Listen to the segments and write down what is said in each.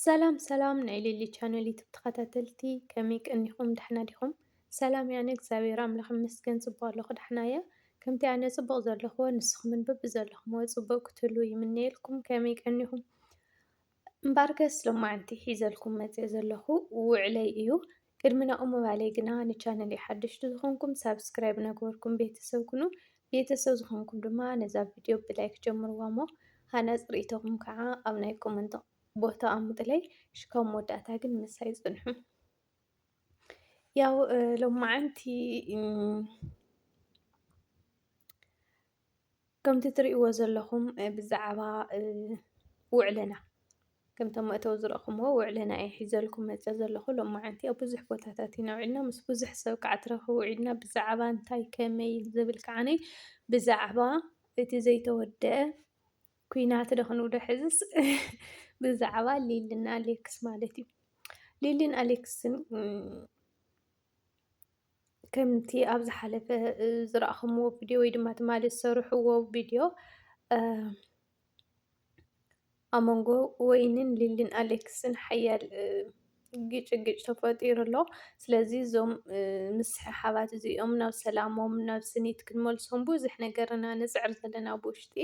ሰላም ናይ ሊሊ ቻነል ዩቱብ ተኸታተልቲ ከመይ ቀኒኹም ደሕና ዲኹም? ሰላም ያነ እግዚኣብሔር ኣምላኽ ይመስገን ጽቡቕ ኣለኹ ደሕና እየ። ከምቲ ኣነ ጽቡቕ ዘለኽዎ ንስኹምን በብዘለኹምዎ ጽቡቕ ክትህልዉ ይምነየልኩም። ከመይ ቀኒኹም? እምበርከስ ሎማዓንቲ ሒዘልኩም መፅእ ዘለኹ ውዕለይ እዩ። ቅድሚ ናኡ ምባለይ ግና ንቻነለይ ሓደሽቲ ዝኾንኩም ሳብስክራይብ ነግበርኩም ቤተሰብ ኩኑ። ቤተሰብ ዝኾንኩም ድማ ነዛ ቪድዮ ብላይክ ጀምርዋ እሞ ሃናፅ ርእይቶኹም ከዓ ኣብ ናይ ኮመንት ቦታ ኣሙጥለይ ሽካብ መወዳእታ ግን ምሳይ ጽንሑ። ያው ሎማዓንቲ ከምቲ ትርእይዎ ዘለኹም ብዛዕባ ውዕለና ከምቶም መእተው ዝረእኹምዎ ውዕለና እየ ሒዘልኩም መፅእ ዘለኹ። ሎማዓንቲ ኣብ ብዙሕ ቦታታት ኢና ውዒልና ምስ ብዙሕ ሰብ ከዓ ትረኽቡ ውዒልና ብዛዕባ እንታይ ከመይ ዝብል ከዓነይ ብዛዕባ እቲ ዘይተወድአ ኩናት ዶ ክንብሎ ሕዝስ ብዛዕባ ሊሊን ኣሌክስ ማለት እዩ። ሊሊን ኣሌክስን ከምቲ ኣብ ዝሓለፈ ዝረእኹምዎ ቪድዮ ወይ ድማ ትማሊ ዝሰርሕዎ ቪድዮ ኣብ መንጎ ወይንን ሊሊን ኣሌክስን ሓያል ግጭግጭ ተፈጢሩ ኣሎ። ስለዚ እዞም ምስሕሓባት እዚኦም ናብ ሰላሞም ናብ ስኒት ክንመልሶም ብዙሕ ነገርና ንፅዕር ዘለና ብውሽጢ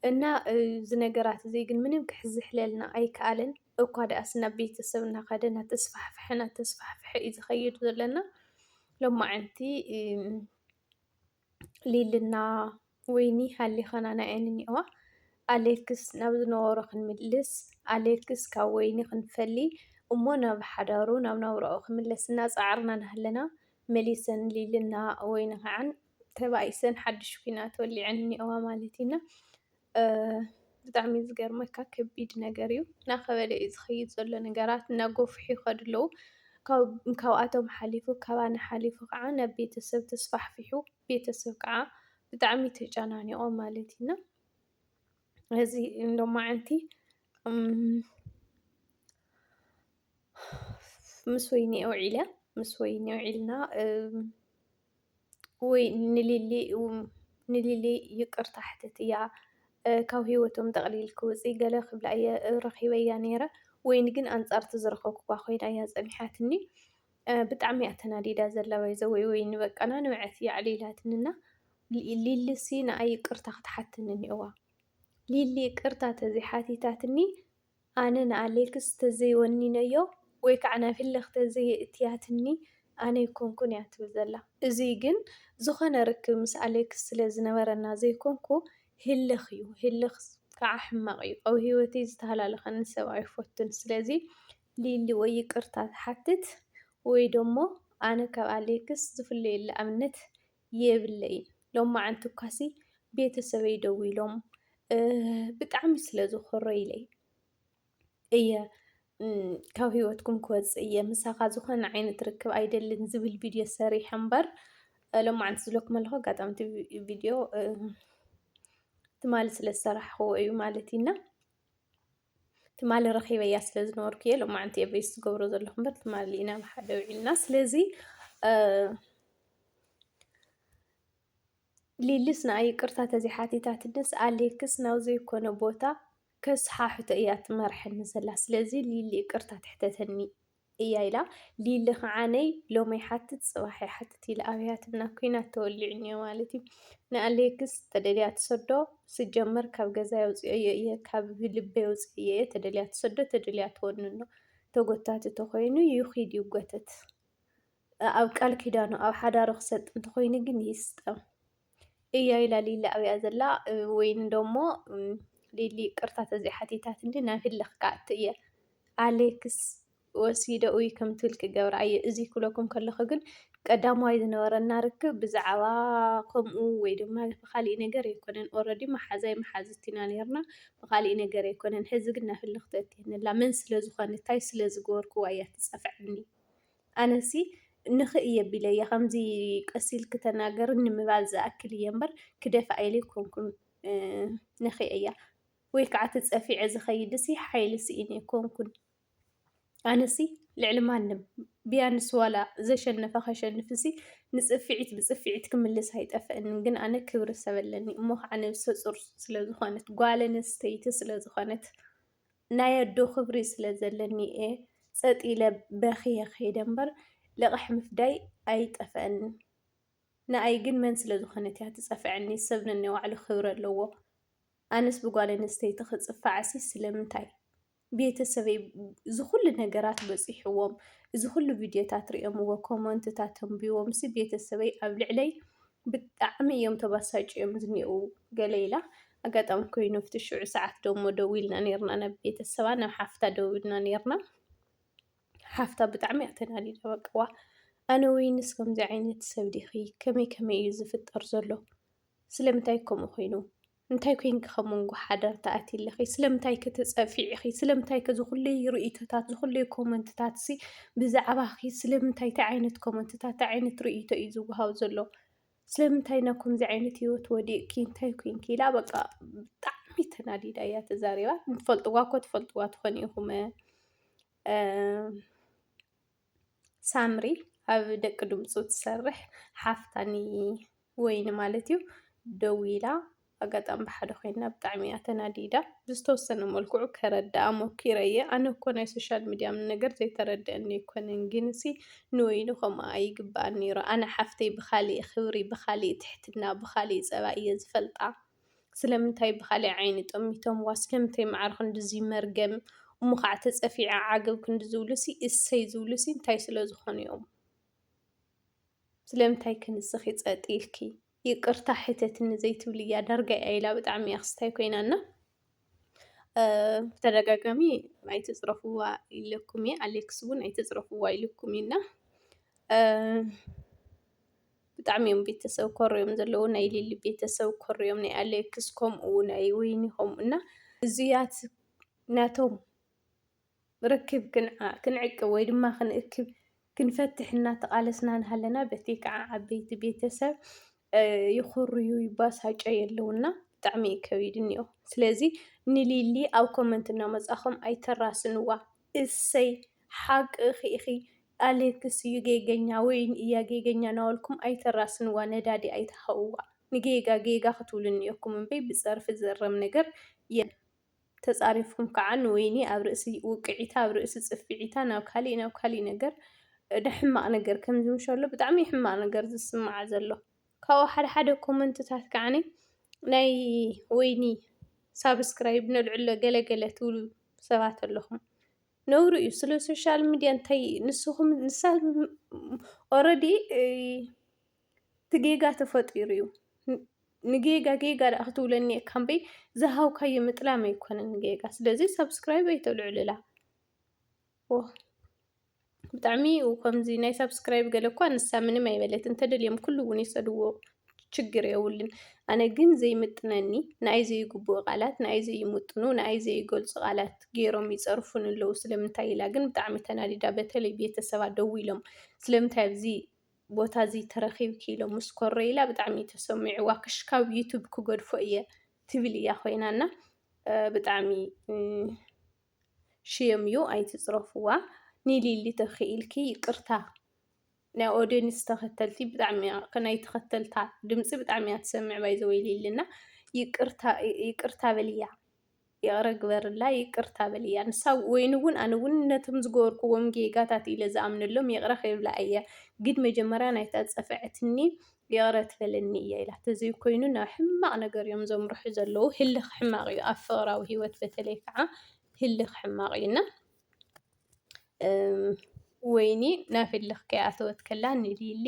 እና እዚ ነገራት እዚ ግን ምንም ክሕዝሕለልና ኣይከኣልን። እኳ ደኣስ ናብ ቤተሰብ እናኸደ እናተስፋሕፍሐ እዩ ዝኸይድ ዘለና። ሎማዓንቲ ሊልና ወይኒ ሃሊኸና ናየን እኒአዋ። ኣሌክስ ናብ ዝነበሮ ክንምልስ ኣሌክስ ካብ ወይኒ ክንፈሊ እሞ ናብ ሓዳሩ ናብ ናብርኡ ክምለስ እናፃዓርና ናሃለና መሊሰን ሊልና ወይኒ ከዓን ተባኢሰን ሓድሽ ኩናት ወሊዐን እኒአዋ ማለት ኢና። ብጣዕሚ ዝገርመካ ከቢድ ነገር እዩ። እናኸበደ እዩ ዝኸይድ ዘሎ ነገራት እናገፍሑ ይኸዱ ኣለዉ። ካብኣቶም ሓሊፉ ካባና ሓሊፉ ከዓ ናብ ቤተሰብ ተስፋሕፊሑ ቤተሰብ ከዓ ብጣዕሚ ተጨናኒቖም ማለት ኢና። እዚ ሎማዓንቲ ምስ ወይኒ ውዒለ ምስ ወይኒ ውዒልና ወይ ንሊሊ ይቅርታ ሕተት እያ ካብ ሂወቶም ጠቕሊል ክውፅእ ገለ ክብላ እየ ረኺበያ ነይረ። ወይኒ ግን ኣንፃርቲ ዝረኸብክዋ ኮይና እያ ፀኒሓትኒ። ብጣዕሚ እያ ተናዲዳ ዘላ ባይዘወይ ወይኒ በቃ ናንብዐት እያ ዕሊላትንና ሊሊሲ ንኣይ ይቅርታ ክትሓትኒ እኒእዋ። ሊሊ ይቅርታ ተዘይሓቲታትኒ ኣነ ንኣሌክስ ተዘይወኒነዮ ወይ ከዓ ናብ ህልኽ ተዘይእትያትኒ ኣነ ይኮንኩን እያ ትብል ዘላ። እዚ ግን ዝኾነ ርክብ ምስ ኣሌክስ ስለ ዝነበረና ዘይኮንኩ ህልኽ እዩ። ህልኽ ከዓ ሕማቕ እዩ። ኣብ ሂወተይ ዝተሃላለኸኒ ሰብ ኣይፈቱን። ስለዚ ሊሊ ወይ ይቅርታ ትሓትት ወይ ደሞ ኣነ ካብ ኣሌክስ ዝፍለየሉ እምነት የብለይን። ሎማዓንቲ እኳሲ ቤተሰበይ ደው ኢሎም ብጣዕሚ ስለ ዝኮረይለይ እየ ካብ ሂወትኩም ክወፅእ እየ ምሳኻ ዝኾነ ዓይነት ርክብ ኣይደልን ዝብል ቪድዮ ሰሪሐ እምበር ሎማዓንቲ ዝብለኩም ኣለኹ ኣጋጣሚ እቲ ቪድዮ ትማሊ ስለ ዝሰራሕኽዎ እዩ ማለት ኢና። ትማሊ ረኺበያ ስለ ዝነበርኩ እየ ሎማዓንቲ እየ ቮይስ ዝገብሮ ዘለኹ እምበር ትማሊ ኢና ብሓደ ውዒልና። ስለዚ ሊልስ ንኣይ ይቅርታ ተዘይሓቲታትንስ ኣሌክስ ናብ ዘይኮነ ቦታ ከስሓሕቶ እያ ትመርሐኒ ዘላ። ስለዚ ሊሊ ይቅርታ ትሕተተኒ እያ ኢላ ሊሊ ከዓነይ ሎሚ ይሓትት ፅባሕ ይሓትት ኢላ ኣብያትና ኩናት ተወሊዑ እኒኦ ማለት እዩ። ንኣሌክስ ተደልያ ትሰዶ ስጀመር ካብ ገዛ የውፅአዮ እየ ካብ ልበይ የውፅአዮ እየ ተደልያ ትሰዶ ተደልያ ትወንኖ ተጎታቲ እንተኮይኑ ይኺድ ይጎተት ኣብ ቃል ኪዳኑ ኣብ ሓዳሩ ክሰጥ እንተኮይኑ ግን ይስጠም እያ ኢላ ሊሊ ኣብያ ዘላ። ወይኒ ደሞ ሊሊ ይቅርታ ተዘይሓቲታትኒ ናብ ህልኽ ከኣቲ እየ ኣሌክስ ወሲደ ወይ ከም ትብል ክገብራ እየ። እዚ ክብለኩም ከለኹ ግን ቀዳማይ ዝነበረና ርክብ ብዛዕባ ከምኡ ወይ ድማ ብካሊእ ነገር ኣይኮነን። ኦልሬዲ መሓዛይ መሓዝት ኢና ነርና ብካሊእ ነገር ኣይኮነን። ሕዚ ግን ናብ ህልኽ ተእትየኒ ኣላ መን ስለ ዝኾነ እንታይ ስለ ዝገበርክዋ እያ ትፀፍዐኒ። ኣነሲ ንኽእ የቢለ እየ ከምዚ ቀሲልክ ተናገር ንምባል ዝኣክል እየ እምበር ክደፍኣ ኢለ ኣይኮንኩን ንኽእ እያ ወይ ከዓ ተፀፊዐ ዝኸይድሲ ሓይልሲ እየ ኣይኮንኩን። ኣነሲ ልዕሊ ማንም ቢያንስ ዋላ ዘሸነፈ ከሸንፍሲ ንፅፊዒት ብፅፊዒት ክምልስ ኣይጠፍአንን። ግን ኣነ ክብሪ ሰብ ኣለኒ እሞ ከዓ ነብሰ ፁር ስለዝኾነት ጓል ኣንስተይቲ ስለዝኾነት ናይ ኣዶ ክብሪ ስለ ዘለኒ እየ ፀጥ ኢለ በኽየ ከይደ እምበር ልቕሕ ምፍዳይ ኣይጠፍአንን። ንኣይ ግን መን ስለ ዝኾነት እያ ትፀፍዐኒ? ሰብ ነናይ ባዕሉ ክብሪ ኣለዎ። ኣነስ ብጓል ኣንስተይቲ ክፅፋዕሲ ስለምንታይ? ቤተሰበይ ዝኩሉ ነገራት በፂሕዎም እዚ ኩሉ ቪድዮታት ሪኦምዎ ኮመንትታት ተንቢቦም ቤተሰበይ ኣብ ልዕለይ ብጣዕሚ እዮም ተበሳጭዮም ዝኒአው ገለ ኢላ ኣጋጣሚ ኮይኑ ኣብቲ ሽዑ ሰዓት ደሞ ደው ኢልና ነርና ናብ ቤተሰባ ናብ ሓፍታ ደው ኢልና ነርና። ሓፍታ ብጣዕሚ እያ ተናዲዳ በቃ ዋ ኣነ ወይንስ ከምዚ ዓይነት ሰብ ዲኺ ከመይ ከመይ እዩ ዝፍጠር ዘሎ? ስለምንታይ ከምኡ ኮይኑ እንታይ ኮንኪ ካብ መንጎ ሓዳር ተኣትይለኺ? ስለምንታይ ከተፀፊዒኺ? ስለምንታይ ዝኩለይ ርእይቶታት ዝኩለይ ኮመንትታት ብዛዕባኺ ስለምንታይ እንታይ ዓይነት ኮመንትታት እንታይ ዓይነት ርእይቶ እዩ ዝወሃብ ዘሎ? ስለምንታይ ናብ ከምዚ ዓይነት ሂወት ወዲቕኪ እንታይ ኮንኪ ኢላ በቃ ብጣዕሚ ተናዲዳ እያ ተዛሪባ። ትፈልጥዋ እኮ ትፈልጥዋ ትኾን ኢኹም ሳምሪ ኣብ ደቂ ድምፁ ትሰርሕ ሓፍታኒ ወይኒ ማለት እዩ ደው ኢላ ኣጋጣሚ ብሓደ ኮይና ብጣዕሚ እያ ተናዲዳ። ብዝተወሰነ መልክዑ ከረድኣ ሞኪረ እየ። ኣነ እኮ ናይ ሶሻል ሚድያ ነገር ዘይተረድአኒ ኣይኮነን፣ ግን ንወይኑ ከምኣ ኣይግባኣን ነይሩ። ኣነ ሓፍተይ ብካሊእ ክብሪ ብካሊእ ትሕትና ብካሊእ ፀባ እየ ዝፈልጣ። ስለምንታይ ብካሊእ ዓይኒ ጠሚቶምዋ? ስለምንታይ መዓር ክንድዚ መርገም እሙ ከዓ ተፀፊዐ ዓገብ ክንዲ ዝብሉሲ እሰይ ዝብሉሲ እንታይ ስለ ዝኾኑ እዮም? ስለምንታይ ክንስኺ ፀጥ ኢልኪ? ይቅርታ ሕተትኒ ዘይትብል እያ ዳርጋ እያ ኢላ ብጣዕሚ እያ ክስታይ ኮይናና። ብተደጋጋሚ ኣይተፅረፍዋ ኢለኩም እየ ኣሌክስ እውን ኣይተፅረፍዋ ኢልኩም ኢና ብጣዕሚ እዮም ቤተሰብ ኮርዮም ዘለዉ ናይ ሊሊ ቤተሰብ ኮርዮም ናይ ኣሌክስ ከምኡ ናይ ወይኒ ከምኡ እና እዙያት ናቶም ርክብ ክንዕቅብ ወይ ድማ ክንእክብ ክንፈትሕ እናተቃለስና ንሃለና በቲ ከዓ ዓበይቲ ቤተሰብ ይኹርዩ ይባሳጨ የለውና ብጣዕሚ እዩ ከቢድ እኒኦ። ስለዚ ንሊሊ ኣብ ኮመንት እናመፃኹም ኣይተራስንዋ። እሰይ ሓቂ ኢኺ ኣሌክስ እዩ ጌገኛ ወይኒ እያ ጌገኛ እናበልኩም ኣይተራስንዋ፣ ነዳዲ ኣይትሃብዋ። ንጌጋ ጌጋ ክትብሉ እኒኦኩም እምበይ ብፀርፊ ዝእረም ነገር ተፃሪፍኩም ከዓ ንወይኒ ኣብ ርእሲ ውቅዒታ ኣብ ርእሲ ፅፊዒታ ናብ ካሊእ ነገር ሕማቅ ነገር ከም ዝምሸሎ ብጣዕሚ ሕማቅ ነገር ዝስማዕ ዘሎ። ካብኡ ሓደ ሓደ ኮመንትታት ከዓኒ ናይ ወይኒ ሳብስክራይብ ነልዕሎ ገለገለ ትብሉ ሰባት ኣለኹም። ነውሪ እዩ። ስለ ሶሻል ሚድያ እንታይ ንስኹም ንሳ ኦልሬዲ ትጌጋ ተፈጢሩ እዩ። ንጌጋ ጌጋ ዳ ክትብለኒ እካ እምበይ ዝሃብካዮ ምጥላም ኣይኮነን ጌጋ። ስለዚ ሰብስክራይብ ኣይተልዕልላ። ብጣዕሚ ከምዚ ናይ ሰብስክራይብ ገለ እኳ ንሳ ምንም ኣይበለት እንተደልዮም ኩሉ እውን ይሰድዎ ችግር የብልን። ኣነ ግን ዘይምጥነኒ ንኣይ ዘይግቡእ ቃላት ንኣይ ዘይምጥኑ ንኣይ ዘይገልፁ ቃላት ገይሮም ይፀርፉን ኣለዉ። ስለምንታይ ኢላ ግን ብጣዕሚ ተናዲዳ በተለይ ቤተሰባ ደው ኢሎም ስለምንታይ ኣብዚ ቦታ እዚ ተረኺብኪ ኢሎም ምስ ኮረ ኢላ ብጣዕሚ ተሰሚዕዋ። ክሽካብ ዩቱብ ክገድፎ እየ ትብል እያ ኮይናና ብጣዕሚ ሽዮም እዩ። ኣይትፅረፍዋ። ንሊሊ ተኽኢልኪ ይቅርታ ናይ ኦድየንስ ተኸተልቲ ብጣዕሚ ናይ ተኸተልታ ድምፂ ብጣዕሚ እያ ትሰምዕ ባይዘወይ ሊልና ይቅርታ በልያ ይቕረ ግበርላ ይቅርታ በልያ። ንሳ ወይኑ እውን ኣነ እውን ነቶም ዝገበርክዎም ጌጋታት ኢለ ዝኣምነሎም ይቕረ ከይብላ እየ፣ ግን መጀመርያ ናይታ ፀፍዐትኒ ይቕረ ትበለኒ እያ ኢላ። ተዘይኮይኑ ናብ ሕማቅ ነገር እዮም ዘምርሑ ዘለዉ። ህልኽ ሕማቅ እዩ። ኣብ ፍቅራዊ ሂወት በተለይ ከዓ ህልኽ ሕማቅ እዩና ወይኒ ናብ ህልኽ ከይኣተወት ከላ ንሊሊ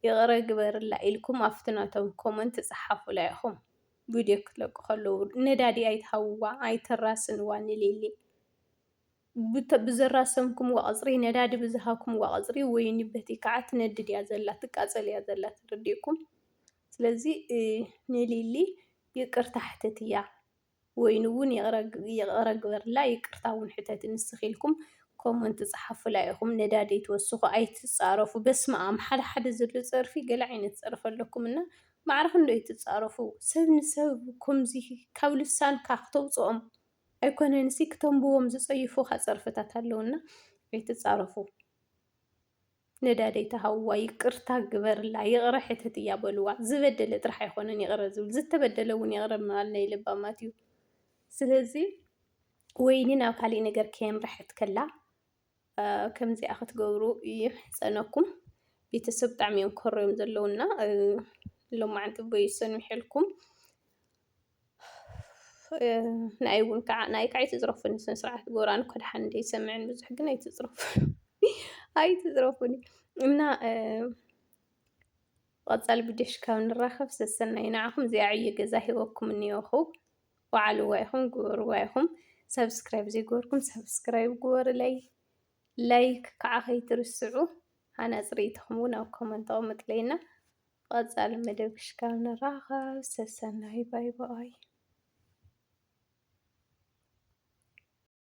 ይቕረ ግበርላ ኢልኩም ኣብቲ ናቶም ኮመንት ፀሓፉላ ኢኹም ቪድዮ ክትለቁ ከለዉ ነዳዲ ኣይትሃብዋ ኣይተራስንዋ። ንሊሊ ብዘራሰምኩምዋ ቅፅሪ ነዳዲ ብዝሃብኩምዋ ቅፅሪ ወይኒ በቲ ከዓ ትነድድ እያ ዘላ ትቃፀል እያ ዘላ ተረዲእኩም። ስለዚ ንሊሊ ይቅርታ ሕተት እያ። ወይኑ እውን ይቕረ ግበርላ ይቅርታ እውን ሕተት ንስኺ ኢልኩም ኮመንት ፀሓፉላ ኢኹም። ነዳዲ ኣይትወስኹ ኣይትፃረፉ። በስመ ኣብ ሓደ ሓደ ዘሎ ፀርፊ ገለ ዓይነት ፀርፊ ኣለኩም እና ማዕርክ ዶ ኣይትፃረፉ? ሰብ ንሰብ ከምዚ ካብ ልሳንካ ክተውፅኦም ኣይኮነንሲ ክተንብቦም ዝፀይፉካ ፀርፍታት ኣለውና ኣይትፃረፉ። ነዳዲ ኣይትሃብዋ። ይቅርታ ግበርላ ይቕረ ሕተት እያ በልዋ። ዝበደለ ጥራሕ ኣይኮነን ይቕረ ዝብል ዝተበደለ እውን ይቕረ ምባል ናይ ልባማት እዩ። ስለዚ ወይኒ ናብ ካሊእ ነገር ከየምርሐት ከላ ከምዚኣ ክትገብሩ ይሕፀነኩም። ቤተሰብ ብጣዕሚ እዮም ክህረዮም ዘለውና ሎማዓንቲ ቦይ ሰኒሑ ንኣይ እውን ከዓ ንኣይ ከዓ ኣይትፅረፉኒ ስነ ስርዓት ግብሩ ኣነ እኳ ድሓን ደይሰምዕን ብዙሕ ግን ኣይትፅረፉኒ ኣይትፅረፉኒ እና ቀፃሊ ቪድዮ ሽካብ ንራኸብ ሰሰናይ ንዓኹም። እዚኣ ዕዮ ገዛ ሂበኩም እኒአኹ በዓልዋ ኢኹም ግበርዋ ኢኹም። ሰብስክራይብ ዘይገበርኩም ሰብስክራይብ ግበሩለይ፣ ላይክ ከዓ ከይትርስዑ። ሃናፂ ርኢትኩም እውን ኣብ ኮመንት ኣቕምጡለይና። ቀፃሊ መደብ ክሽካብ ንራኸብ ሰሰናይ ባይ ባይ።